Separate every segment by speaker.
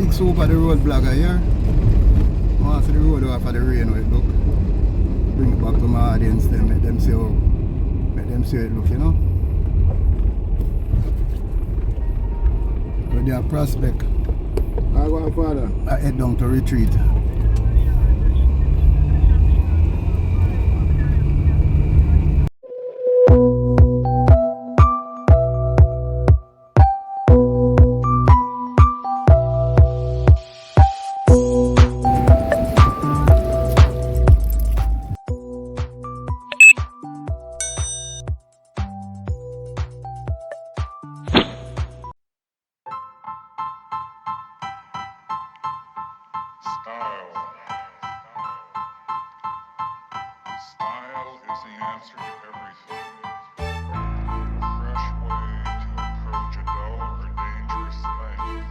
Speaker 1: big super the road blogger here. I want to see the road off of the rain where it look. Bring it back to my audience then, let them see how it look, you know. But they are prospect.
Speaker 2: I go father.
Speaker 1: I head down to Retreat.
Speaker 3: Style is the answer to everything. A fresh way to approach a dull or dangerous thing.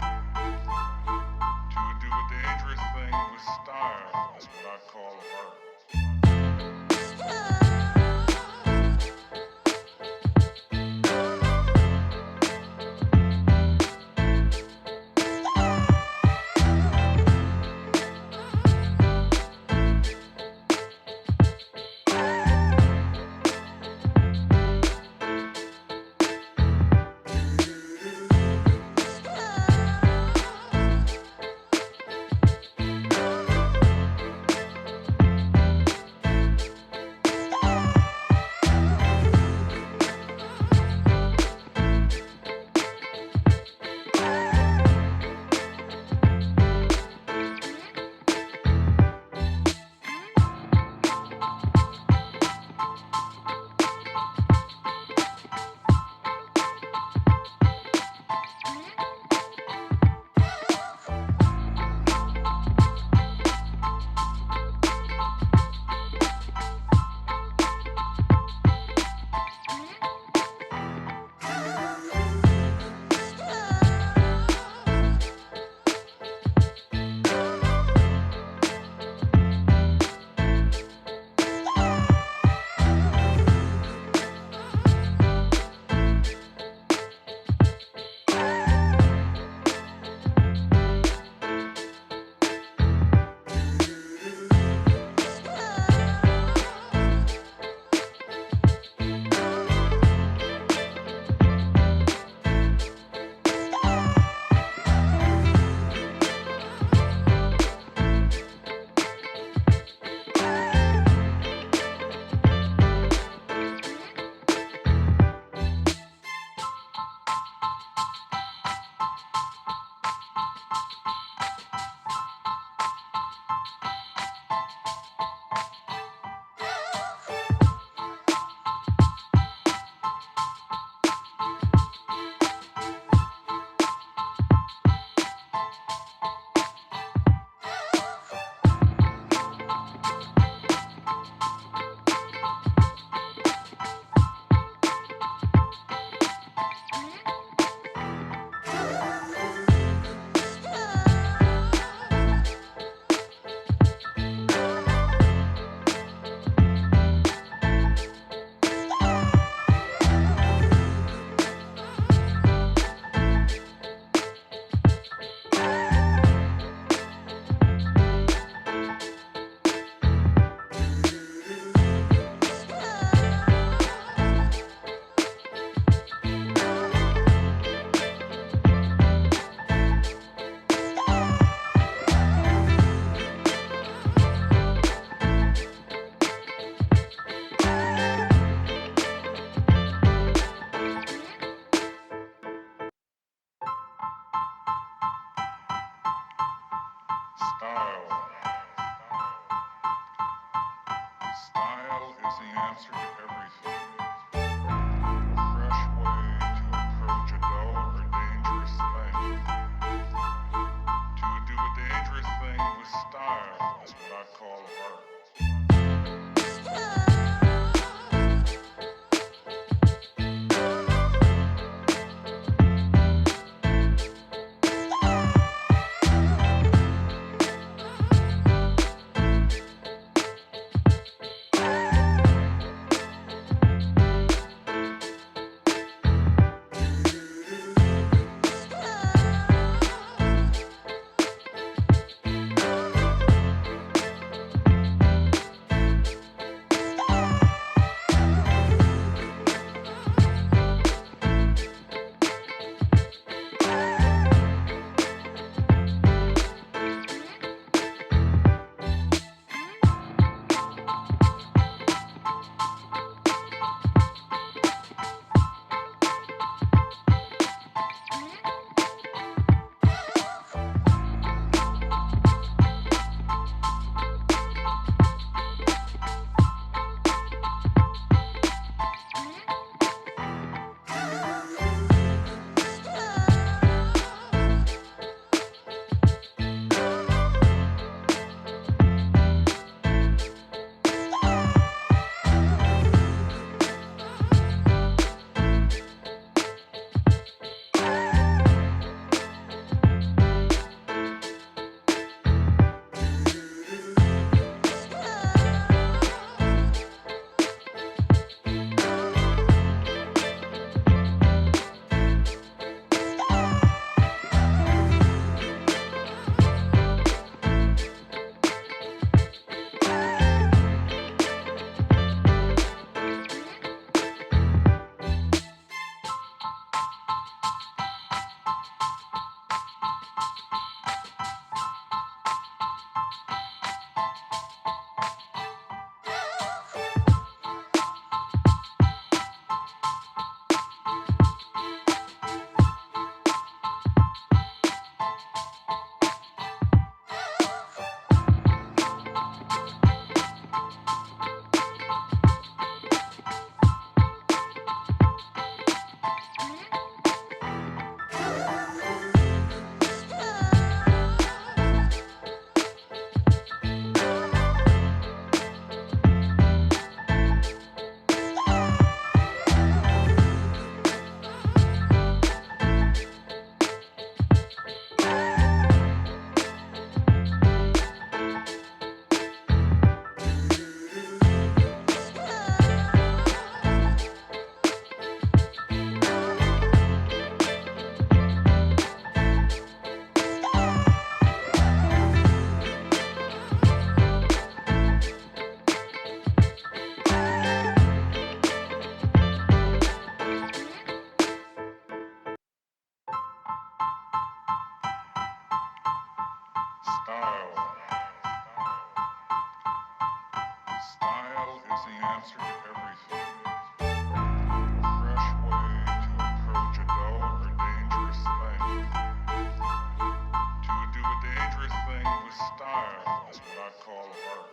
Speaker 3: To do a dangerous thing with style is what I call art. Style is the answer to everything. A fresh way to approach a dull or dangerous thing. To do a dangerous thing with style is what I call art. Style. Style is the answer to everything. A fresh way to approach a dull or dangerous thing. To do a dangerous thing with style is what I call art.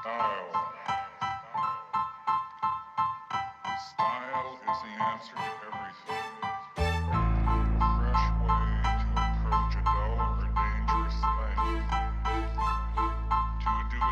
Speaker 3: Style. Style is the answer to everything. A fresh way to approach a dull or dangerous thing. To do a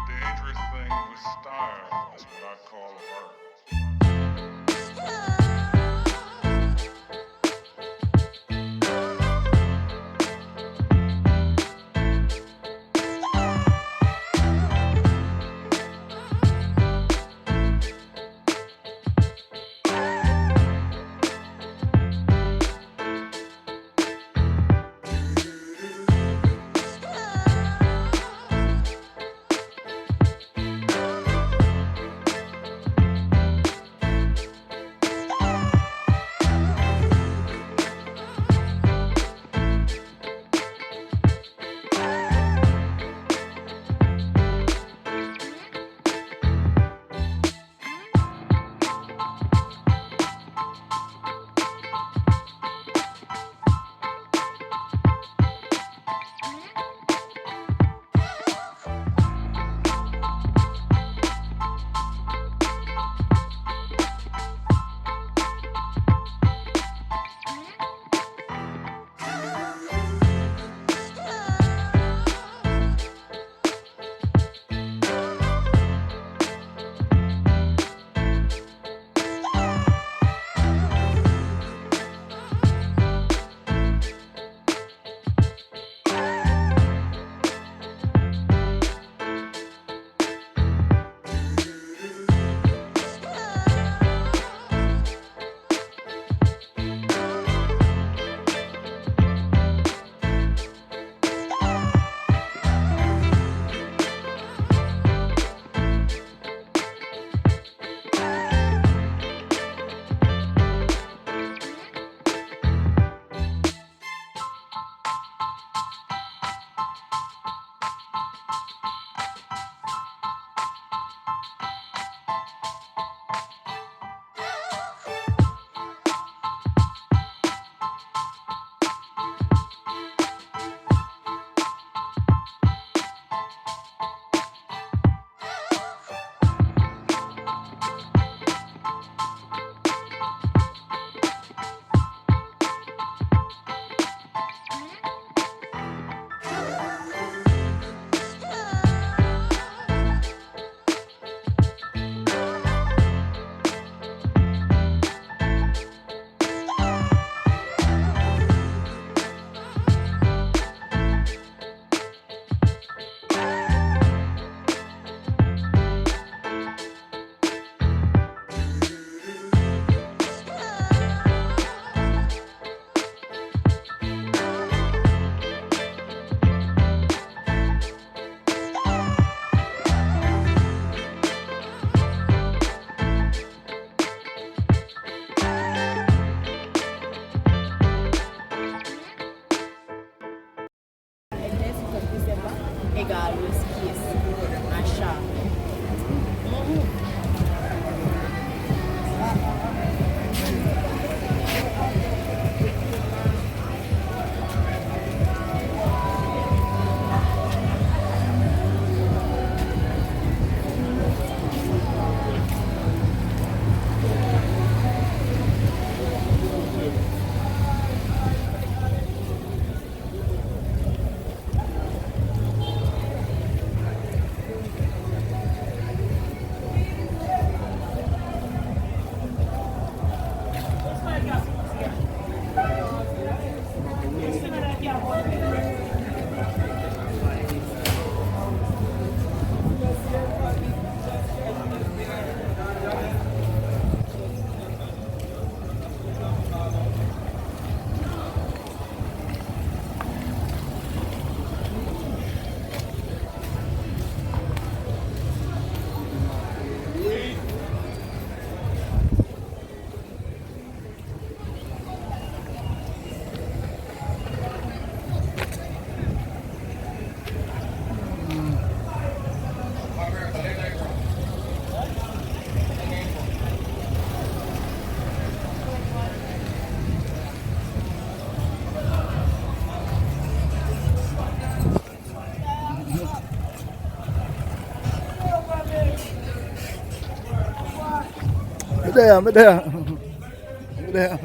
Speaker 1: Me there.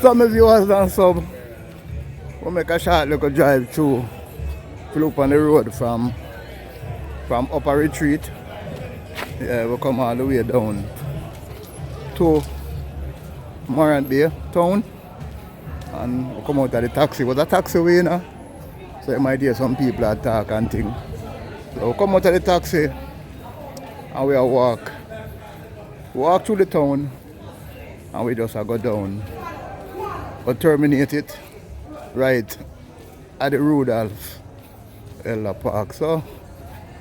Speaker 1: Some of viewers and sub will make a short little drive through to look on the road from Upper Retreat. Yeah, we come all the way down to Morant Bay town and we come out of the taxi. It was a taxiway, you know, so you might hear some people talk and things. So we come out of the taxi and we walk through the town and we just go down. We terminate it right at the Rudolph Elder Park. So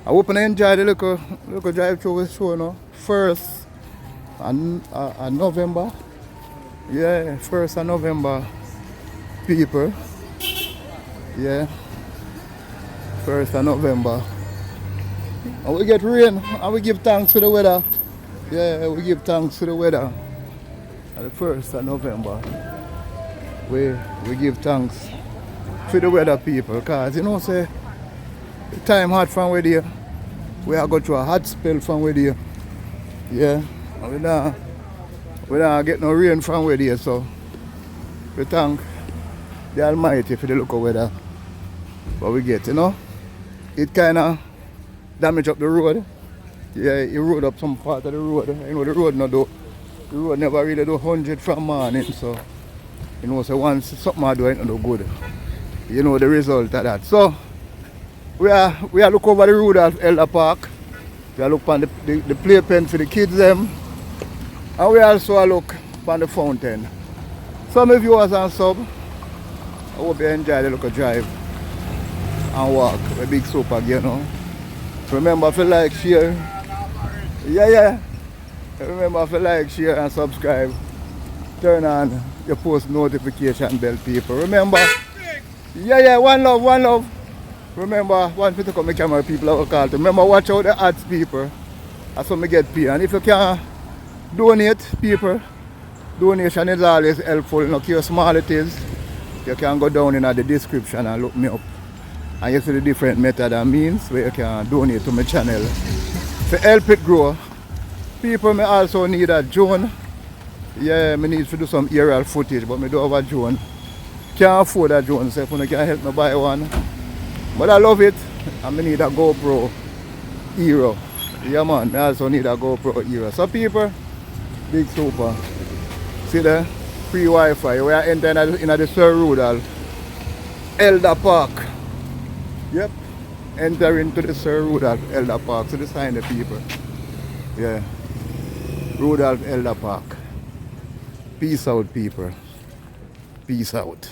Speaker 1: I hope you enjoy the little drive through with show, you know. First and November. Yeah, 1st of November, people. Yeah, 1st of November. And we get rain and we give thanks to the weather. Yeah, we give thanks to the weather. On the 1st of November, we give thanks to the weather, people. Because, you know, say, the time hot from where there. We are going through a hot spell from where there. Yeah, and we don't get no rain from where there, so we thank the Almighty for the local weather. But we get, you know, it kind of damage up the road. Yeah, it rode up some part of the road. You know, the road never really do 100 from morning, so, you know, so once something I do, it don't do good. You know the result of that. So, we are look over the road at Elder Park. We are look on the playpen for the kids them. And we also look on the fountain. Some of you and sub, I hope you enjoy the local drive and walk with Big Super, you know. Remember to like, share. Yeah. Remember to like, share and subscribe. Turn on your post notification bell, people. Remember, one love. Remember, one people come the camera, people are called. Remember, watch out the ads, people. That's how me get paid. And if you can donate, people, donation is always helpful. No care how small it is. You can go down in the description and look me up. And you see the different method and means where you can donate to my channel. To help it grow. People may also need a drone. Yeah, I need to do some aerial footage, but I don't have a drone. Can't afford a drone, so if you can help me buy one. But I love it. And I need a GoPro Hero. Yeah man, I also need a GoPro Hero. So people, Big Super. See there? Free Wi-Fi. We are entering in the Sir Rudolph Elder Park. Yep. Enter into the Sir Rudolph Elder Park. So this sign the people. Yeah. Rudolph Elder Park. Peace out, people. Peace out.